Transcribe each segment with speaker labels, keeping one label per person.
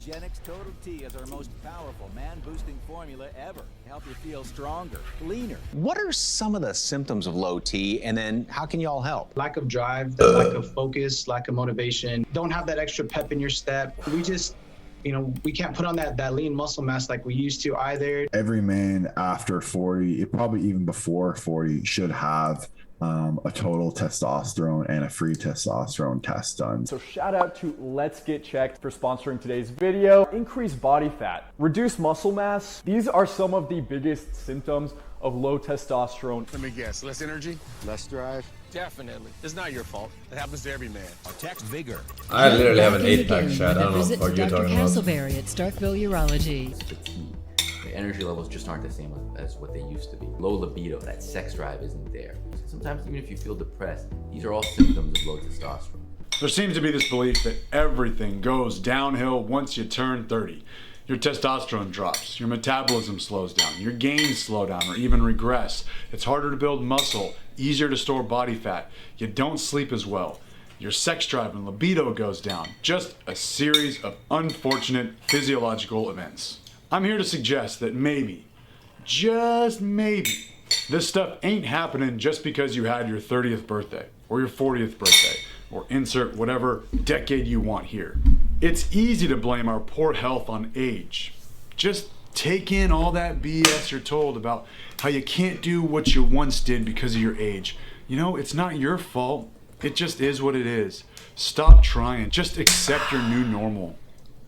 Speaker 1: Genix Total T is our most powerful man-boosting formula ever to help you feel stronger, leaner.
Speaker 2: What are some of the symptoms of low T, and then how can y'all help?
Speaker 3: Lack of drive, lack of focus, lack of motivation. Don't have that extra pep in your step. We just, we can't put on that lean muscle mass like we used to either.
Speaker 4: Every man after 40, probably even before 40, should have a total testosterone and a free testosterone test done.
Speaker 5: So shout out to Let's Get Checked for sponsoring today's video. Increase body fat, reduce muscle mass. These are some of the biggest symptoms of low testosterone.
Speaker 6: Let me guess, less energy, less drive? Definitely. It's not your fault. It happens to every man.
Speaker 1: Text Vigor.
Speaker 7: I literally have an 8-pack shot. I don't know
Speaker 8: visit
Speaker 7: what you're
Speaker 8: Dr.
Speaker 7: talking about.
Speaker 8: Castleberry at Starkville Urology.
Speaker 9: The energy levels just aren't the same as what they used to be. Low libido, that sex drive isn't there. Sometimes even if you feel depressed, these are all symptoms of low testosterone.
Speaker 10: There seems to be this belief that everything goes downhill once you turn 30. Your testosterone drops, your metabolism slows down, your gains slow down or even regress. It's harder to build muscle, easier to store body fat. You don't sleep as well. Your sex drive and libido goes down. Just a series of unfortunate physiological events. I'm here to suggest that maybe, just maybe, this stuff ain't happening just because you had your 30th birthday or your 40th birthday or insert whatever decade you want here. It's easy to blame our poor health on age. Just take in all that BS you're told about how you can't do what you once did because of your age. It's not your fault. It just is what it is. Stop trying. Just accept your new normal.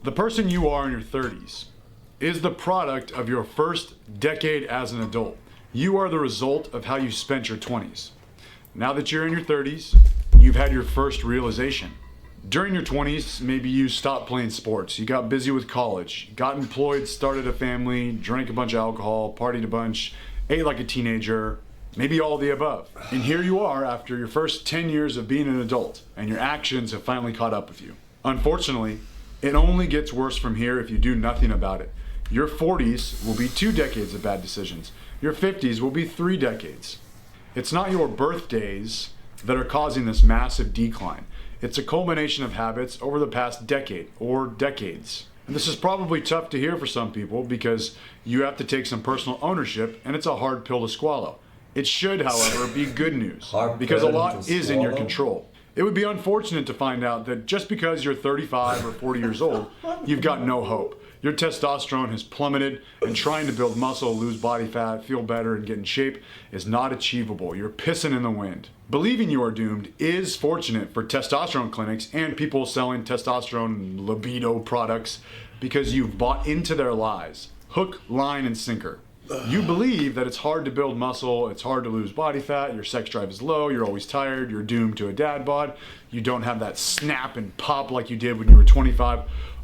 Speaker 10: The person you are in your 30s is the product of your first decade as an adult. You are the result of how you spent your 20s. Now that you're in your 30s, you've had your first realization. During your 20s, maybe you stopped playing sports, you got busy with college, got employed, started a family, drank a bunch of alcohol, partied a bunch, ate like a teenager, maybe all the above. And here you are after your first 10 years of being an adult, and your actions have finally caught up with you. Unfortunately, it only gets worse from here if you do nothing about it. Your 40s will be 2 decades of bad decisions. Your 50s will be 3 decades. It's not your birthdays that are causing this massive decline. It's a culmination of habits over the past decade or decades. And this is probably tough to hear for some people because you have to take some personal ownership and it's a hard pill to swallow. It should, however, be good news because a lot is in your control. It would be unfortunate to find out that just because you're 35 or 40 years old, you've got no hope. Your testosterone has plummeted, and trying to build muscle, lose body fat, feel better, and get in shape is not achievable. You're pissing in the wind. Believing you are doomed is fortunate for testosterone clinics and people selling testosterone and libido products because you've bought into their lies. Hook, line, and sinker. You believe that it's hard to build muscle, it's hard to lose body fat, your sex drive is low, you're always tired, you're doomed to a dad bod, you don't have that snap and pop like you did when you were 25.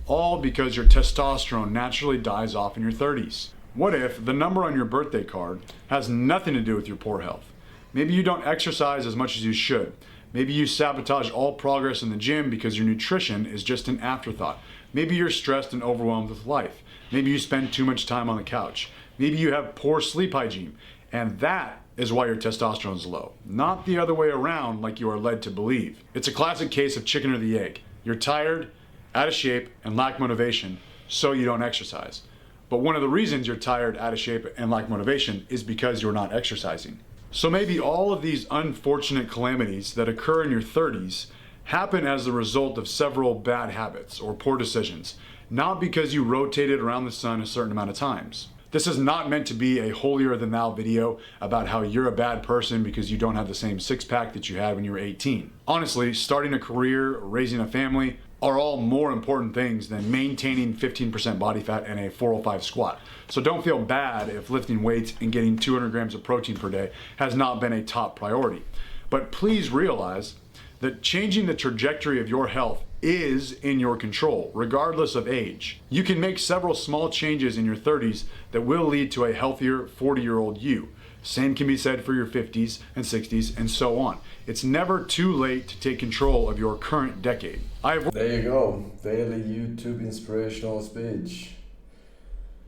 Speaker 10: All because your testosterone naturally dies off in your 30s. What if the number on your birthday card has nothing to do with your poor health? Maybe you don't exercise as much as you should. Maybe you sabotage all progress in the gym because your nutrition is just an afterthought. Maybe you're stressed and overwhelmed with life. Maybe you spend too much time on the couch. Maybe you have poor sleep hygiene. And that is why your testosterone is low. Not the other way around like you are led to believe. It's a classic case of chicken or the egg. You're tired, out of shape, and lack motivation, so you don't exercise. But one of the reasons you're tired, out of shape, and lack motivation is because you're not exercising. So maybe all of these unfortunate calamities that occur in your 30s happen as the result of several bad habits or poor decisions, not because you rotated around the sun a certain amount of times. This is not meant to be a holier than thou video about how you're a bad person because you don't have the same six-pack that you had when you were 18. Honestly, starting a career, raising a family, are all more important things than maintaining 15% body fat and a 405 squat. So don't feel bad if lifting weights and getting 200 grams of protein per day has not been a top priority. But please realize that changing the trajectory of your health is in your control, regardless of age. You can make several small changes in your 30s that will lead to a healthier 40-year-old you. Same can be said for your 50s and 60s and so on. It's never too late to take control of your current decade.
Speaker 7: There you go, daily YouTube inspirational speech.